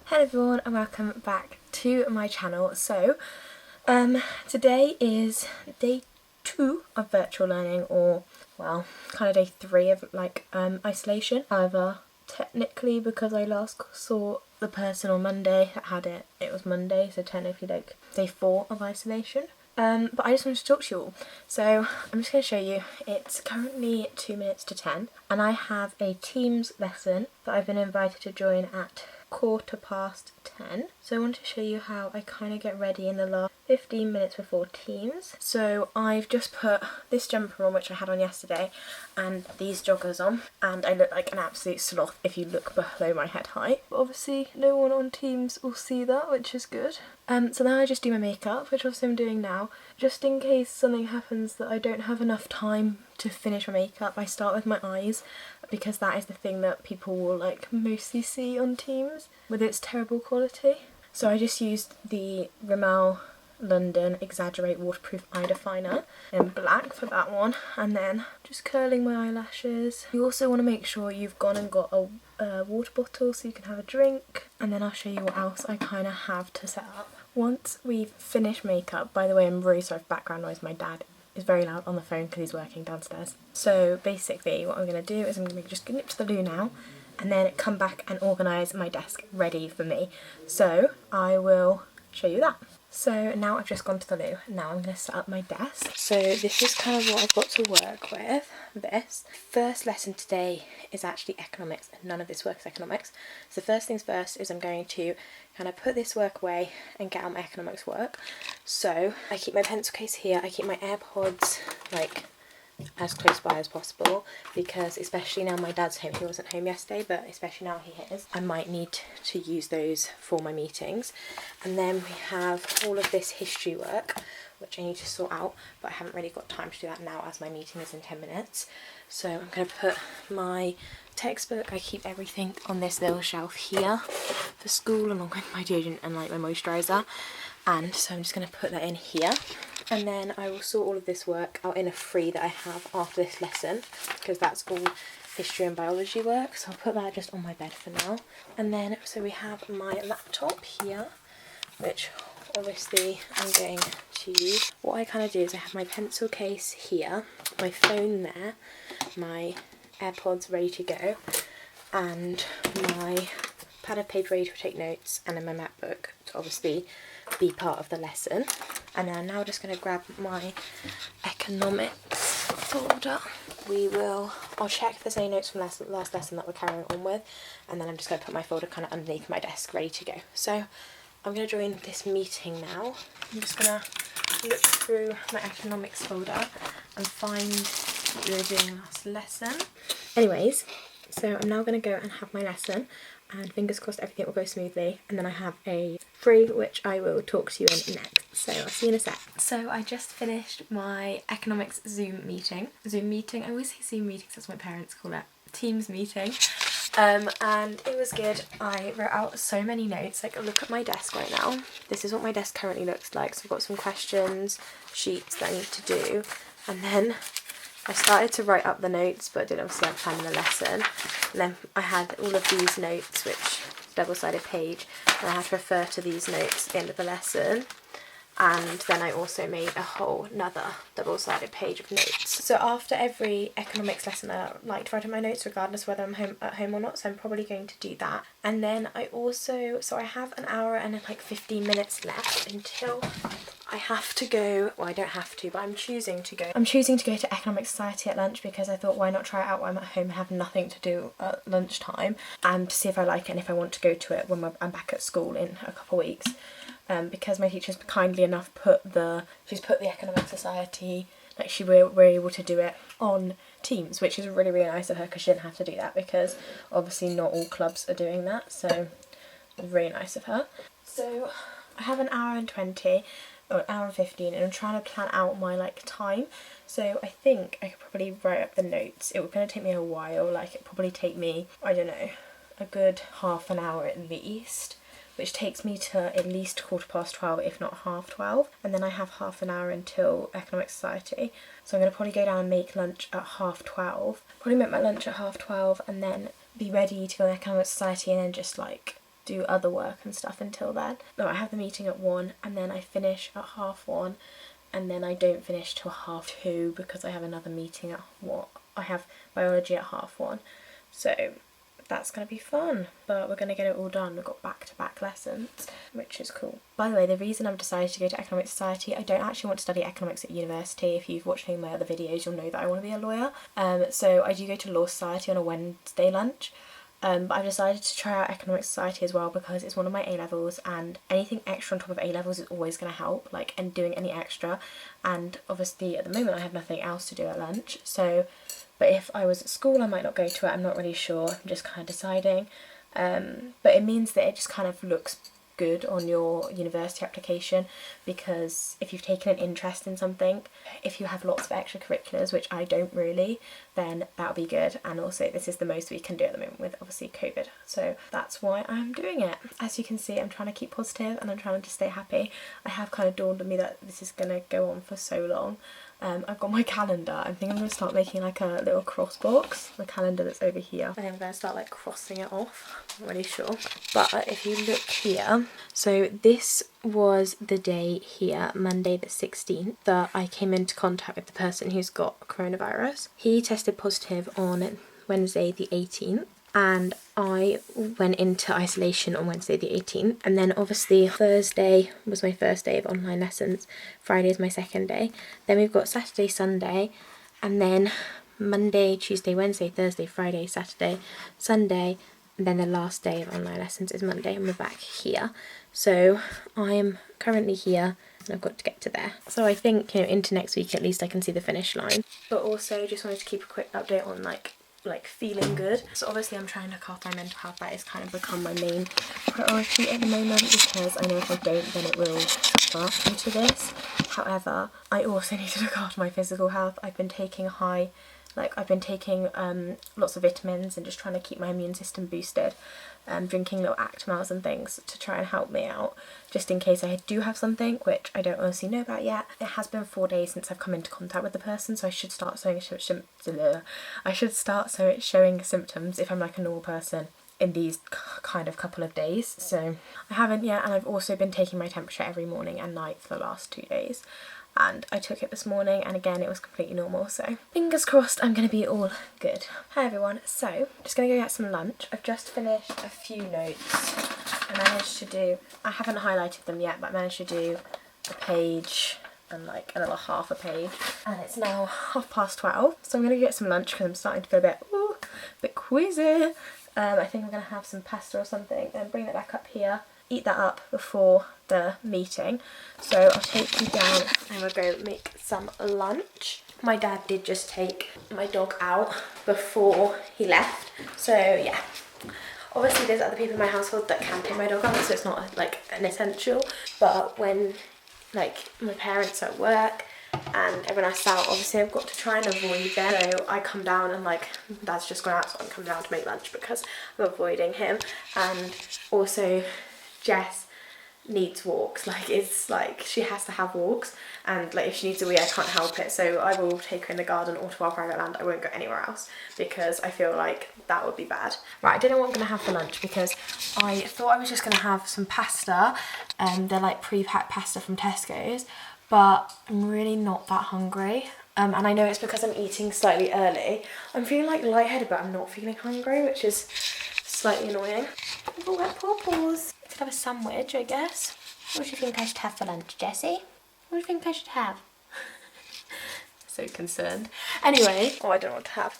Hello everyone and welcome back to my channel. Today is day 2 of virtual learning, or well, kind of day 3 of isolation. However, technically because I last saw the person on Monday that had it was Monday, so technically like day 4 of isolation. But I just wanted to talk to you all. So I'm just going to show you, it's currently 2 minutes to 10 and I have a Teams lesson that I've been invited to join at 10:15. So I want to show you how I kind of get ready in the last 15 minutes before Teams. So I've just put this jumper on, which I had on yesterday, and these joggers on, and I look like an absolute sloth if you look below my head height. But obviously no one on Teams will see that, which is good. So then I just do my makeup, which obviously I'm doing now, just in case something happens that I don't have enough time to finish my makeup. I start with my eyes because that is the thing that people will like mostly see on Teams with its terrible quality. So I just used the Rimmel London Exaggerate Waterproof Eye Definer in black for that one, and then just curling my eyelashes. You also want to make sure you've gone and got a water bottle so you can have a drink, and then I'll show you what else I kind of have to set up. Once we've finished makeup, by the way, I'm really sorry for background noise, my dad is very loud on the phone because he's working downstairs. So basically what I'm going to do is I'm going to just get nip to the loo now and then come back and organise my desk ready for me. So I will show you that. So now I've just gone to the loo, now I'm going to set up my desk. So this is kind of what I've got to work with. This first lesson today is actually economics, and none of this work is economics. So first things first is I'm going to kind of put this work away and get out my economics work. So I keep my pencil case here, I keep my AirPods like as close by as possible, because especially now my dad's home, he wasn't home yesterday, but especially now he is, I might need to use those for my meetings. And then we have all of this history work which I need to sort out, but I haven't really got time to do that now as my meeting is in 10 minutes. So I'm going to put my textbook, I keep everything on this little shelf here for school, along with my deodorant and like my moisturiser, and so I'm just going to put that in here. And then I will sort all of this work out in a free that I have after this lesson, because that's all history and biology work, so I'll put that just on my bed for now. And then so we have my laptop here, which obviously I'm going to use. What I kind of do is I have my pencil case here, my phone there, my AirPods ready to go, and my pad of paper ready to take notes, and then my MacBook to obviously be part of the lesson. And then I'm now just going to grab my economics folder. I'll check if there's any notes from last lesson that we're carrying on with, and then I'm just going to put my folder kind of underneath my desk ready to go. So I'm going to join this meeting now. I'm just going to look through my economics folder and find what we were doing last lesson. Anyways, so I'm now going to go and have my lesson, and fingers crossed everything will go smoothly, and then I have a free which I will talk to you in next. So I'll see you in a sec. So I just finished my economics Zoom meeting, I always say Zoom meetings, that's what my parents call it, Teams meeting, and it was good. I wrote out so many notes. Like, look at my desk right now, this is what my desk currently looks like. So I've got some questions sheets that I need to do, and then I started to write up the notes, but I didn't obviously have time in the lesson. And then I had all of these notes, which double-sided page, and I had to refer to these notes at the end of the lesson. And then I also made a whole another double-sided page of notes. So after every economics lesson I like to write in my notes regardless whether I'm at home or not, so I'm probably going to do that. And then I have an hour and like 15 minutes left until I have to go, well I don't have to, but I'm choosing to go. I'm choosing to go to Economic Society at lunch because I thought why not try it out while I'm at home and have nothing to do at lunchtime, and to see if I like it and if I want to go to it when I'm back at school in a couple of weeks. Because my teacher's kindly enough she's put the Economic Society, like we're able to do it on Teams, which is really, really nice of her, because she didn't have to do that, because obviously not all clubs are doing that, so really nice of her. So I have an hour and 20, or an hour and 15, and I'm trying to plan out my like time. So I think I could probably write up the notes. It was going to take me a while, like it'd probably take me, I don't know, a good half an hour at least, which takes me to at least 12:15, if not 12:30, and then I have half an hour until Economic Society. So I'm going to probably go down and make lunch at 12:30, probably make my lunch at 12:30, and then be ready to go to Economic Society, and then just like do other work and stuff until then. No, I have the meeting at 1 and then I finish at 1:30 and then I don't finish till 2:30 because I have another meeting at I have biology at 1:30. So that's going to be fun, but we're going to get it all done. We've got back-to-back lessons, which is cool. By the way, the reason I've decided to go to Economic Society, I don't actually want to study economics at university. If you've watched any of my other videos, you'll know that I want to be a lawyer. So I do go to Law Society on a Wednesday lunch. But I've decided to try out Economic Society as well because it's one of my A-levels, and anything extra on top of A-levels is always going to help, like, and doing any extra. And obviously at the moment I have nothing else to do at lunch, so, but if I was at school I might not go to it. I'm not really sure, I'm just kind of deciding. But it means that it just kind of looks good on your university application, because if you've taken an interest in something, if you have lots of extracurriculars, which I don't really, then that'll be good. And also this is the most we can do at the moment with obviously COVID, so that's why I'm doing it. As you can see, I'm trying to keep positive and I'm trying to stay happy. I have kind of dawned on me that this is going to go on for so long. I've got my calendar. I think I'm going to start making like a little cross box, the calendar that's over here. I think I'm going to start like crossing it off, I'm not really sure. But if you look here, so this was the day here, Monday the 16th, that I came into contact with the person who's got coronavirus. He tested positive on Wednesday the 18th. And I went into isolation on Wednesday the 18th, and then obviously Thursday was my first day of online lessons, Friday is my second day, then we've got Saturday, Sunday, and then Monday, Tuesday, Wednesday, Thursday, Friday, Saturday, Sunday, and then the last day of online lessons is Monday, and we're back here. So I'm currently here and I've got to get to there. So I think, you know, into next week at least I can see the finish line. But also just wanted to keep a quick update on like feeling good. So obviously I'm trying to look after my mental health. That has kind of become my main priority at the moment, because I know if I don't then it will suffer into this. However, I also need to look after my physical health. I've been taking lots of vitamins and just trying to keep my immune system boosted, drinking little Actimels and things to try and help me out, just in case I do have something, which I don't honestly know about yet. It has been 4 days since I've come into contact with the person, so I should start showing symptoms if I'm like a normal person in these kind of couple of days. So I haven't yet, and I've also been taking my temperature every morning and night for the last 2 days. And I took it this morning and again it was completely normal, so fingers crossed I'm going to be all good. Hi everyone, so I'm just going to go get some lunch. I've just finished a few notes. I haven't highlighted them yet, but I managed to do a page and like another half a page. And it's now 12:30, so I'm going to get some lunch because I'm starting to feel a bit queasy. I think I'm going to have some pasta or something and bring it back up here. Eat that up before the meeting. So I'll take you down and we'll go make some lunch. My dad did just take my dog out before he left, so yeah. Obviously there's other people in my household that can take my dog out, so it's not like an essential, but when like my parents are at work and everyone else is out, obviously I've got to try and avoid them. So I come down and like Dad's just gone out, so I'm coming down to make lunch because I'm avoiding him. And also Jess needs walks, like it's like she has to have walks, and like if she needs a wee I can't help it, so I will take her in the garden or to our private land. I won't go anywhere else because I feel like that would be bad. Right, I don't know what I'm going to have for lunch because I thought I was just going to have some pasta, they're like pre-packed pasta from Tesco's, but I'm really not that hungry. And I know it's because I'm eating slightly early. I'm feeling like lightheaded, but I'm not feeling hungry, which is slightly annoying. Oh, wet paws. I could have a sandwich, I guess. What do you think I should have for lunch, Jessie? What do you think I should have? So concerned. Anyway, I don't know what to have.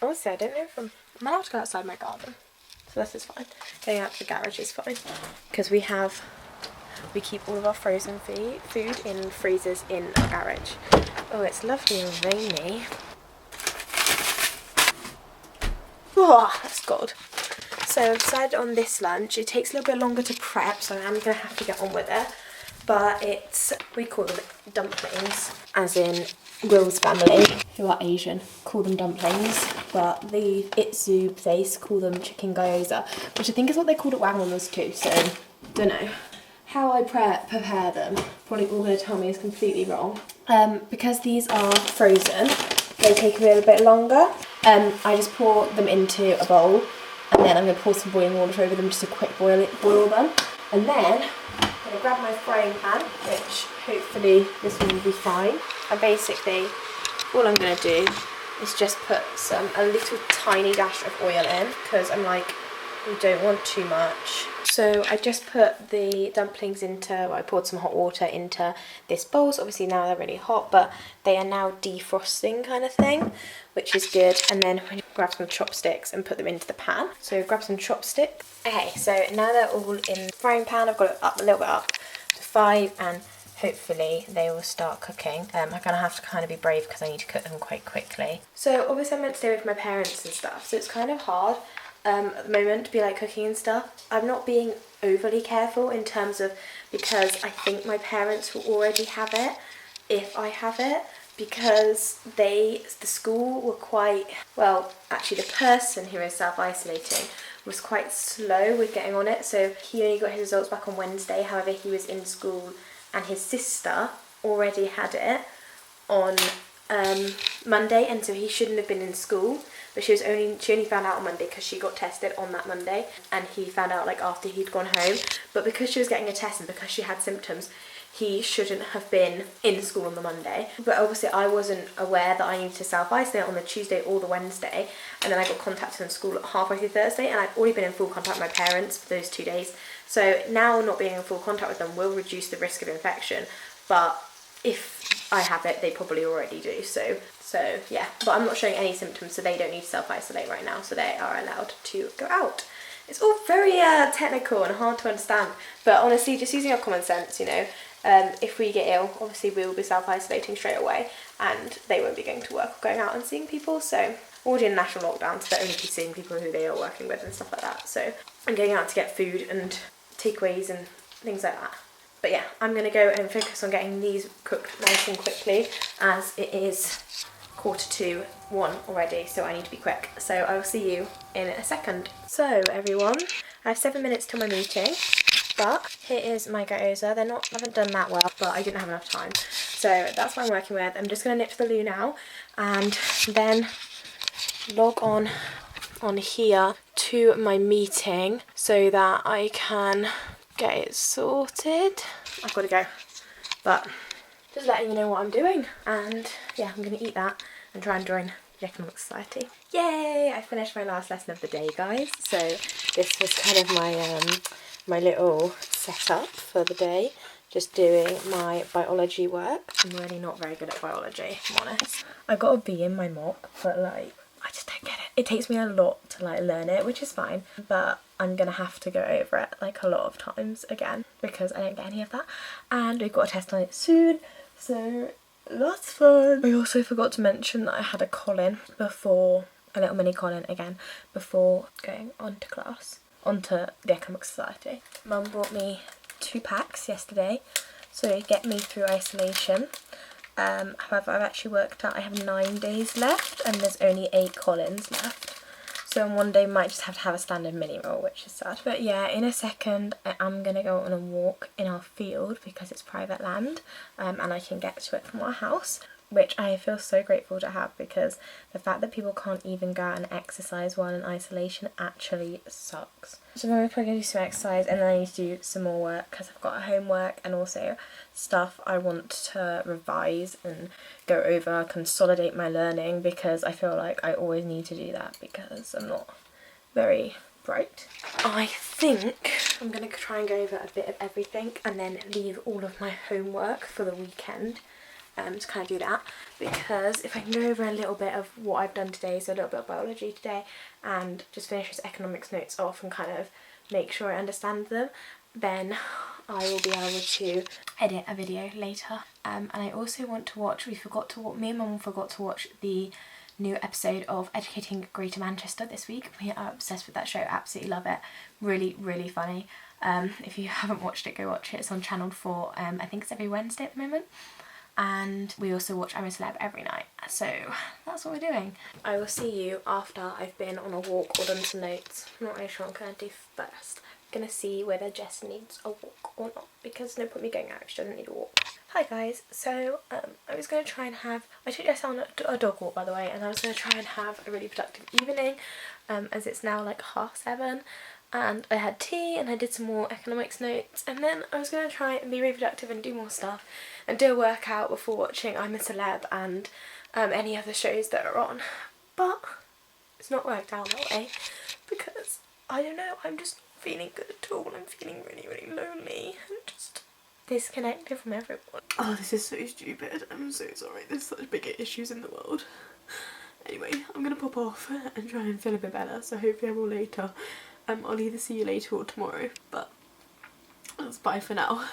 Honestly, I don't know if I'm allowed to go outside my garden. So this is fine. Going out to the garage is fine. Because we keep all of our frozen food in freezers in our garage. Oh, it's lovely and rainy. Oh, that's good. So I've decided on this lunch. It takes a little bit longer to prep, so I'm going to have to get on with it. But we call them dumplings, as in Will's family, who are Asian, call them dumplings. But the Itzu place call them chicken gyoza, which I think is what they called at Wagmama's too, so don't know. How I prepare them, probably all going to tell me is completely wrong. Because these are frozen, they take a little bit longer. I just pour them into a bowl And then I'm going to pour some boiling water over them just to quick boil them. And then I'm going to grab my frying pan, which hopefully this one will be fine. And basically all I'm going to do is just put a little tiny dash of oil in, because I'm like, we don't want too much. So I just put the dumplings I poured some hot water into this bowl. So obviously now they're really hot, but they are now defrosting kind of thing, which is good. And then we grab some chopsticks and put them into the pan. So grab some chopsticks. Okay, so now they're all in the frying pan. I've got it up a little bit up to 5, and hopefully they will start cooking. I'm gonna have to kind of be brave because I need to cook them quite quickly. So obviously I'm meant to stay with my parents and stuff, so it's kind of hard at the moment to be like cooking and stuff. I'm not being overly careful in terms of, because I think my parents will already have it if I have it, because the school were quite, well, actually the person who is self-isolating was quite slow with getting on it. So he only got his results back on Wednesday. However, he was in school and his sister already had it on Monday, and so he shouldn't have been in school. But she only found out on Monday because she got tested on that Monday, and he found out like after he'd gone home. But because she was getting a test and because she had symptoms, he shouldn't have been in school on the Monday. But obviously I wasn't aware that I needed to self-isolate on the Tuesday or the Wednesday, and then I got contacted in school halfway through Thursday, and I'd already been in full contact with my parents for those 2 days. So now not being in full contact with them will reduce the risk of infection, but if I have it, they probably already do. So yeah, but I'm not showing any symptoms, so they don't need to self-isolate right now, so they are allowed to go out. It's all very technical and hard to understand, but honestly, just using our common sense, you know, if we get ill, obviously we will be self-isolating straight away, and they won't be going to work or going out and seeing people. So already in national lockdown, so they'll only be seeing people who they are working with and stuff like that. So I'm going out to get food and takeaways and things like that. But yeah, I'm going to go and focus on getting these cooked nice and quickly, as it is 1:45 already, so I need to be quick. So I will see you in a second. So everyone, I have 7 minutes till my meeting, but here is my gyoza. I haven't done that well, but I didn't have enough time. So that's what I'm working with. I'm just going to nip to the loo now, and then log on here to my meeting so that I can get it sorted. I've got to go, but just letting you know what I'm doing. And yeah, I'm going to eat that and try and join the Economic Society. Yay! I finished my last lesson of the day, guys. So this was kind of my little setup for the day. Just doing my biology work. I'm really not very good at biology, if I'm honest. I got a B in my mock, but like, I just don't get it. It takes me a lot to like learn it, which is fine, but I'm gonna have to go over it like a lot of times again because I don't get any of that. And we've got a test on it soon, so that's fun. I also forgot to mention that I had a call-in before, a little mini call-in again, before going on to class, onto the Economic Society. Mum brought me 2 packs yesterday, so they get me through isolation. However, I've actually worked out I have 9 days left and there's only 8 call-ins left. So on one day might just have to have a standard mini roll, which is sad. But yeah, in a second I am going to go on a walk in our field because it's private land, and I can get to it from our house, which I feel so grateful to have, because the fact that people can't even go out and exercise while in isolation actually sucks. So I'm probably going to do some exercise, and then I need to do some more work because I've got homework and also stuff I want to revise and go over, consolidate my learning, because I feel like I always need to do that because I'm not very bright. I think I'm going to try and go over a bit of everything and then leave all of my homework for the weekend. To kind of do that, because if I can go over a little bit of what I've done today, so a little bit of biology today, and just finish this economics notes off and kind of make sure I understand them, then I will be able to edit a video later. And I also want to watch, me and Mum forgot to watch the new episode of Educating Greater Manchester this week. We are obsessed with that show, absolutely love it, really, really funny. If you haven't watched it, go watch it. It's on Channel 4, I think it's every Wednesday at the moment. And we also watch I'm a Celeb every night, so that's what we're doing. I will see you after I've been on a walk or done some notes. I'm not really sure what I'm going to do first. gonna see whether Jess needs a walk or not, because no point me going out if she doesn't need a walk. Hi guys, so I was going to try and have, I took Jess on a dog walk by the way, and I was going to try and have a really productive evening, as it's now like 7:30, and I had tea and I did some more economics notes, and then I was going to try and be really productive and do more stuff and do a workout before watching I'm a Celeb and any other shows that are on, but it's not worked out that way because I don't know, I'm just not feeling good at all. I'm feeling really, really lonely and just disconnected from everyone. Oh, this is so stupid. I'm so sorry. There's such bigger issues in the world. Anyway, I'm gonna pop off and try and feel a bit better, so hopefully I will later. I'll either see you later or tomorrow, but that's bye for now.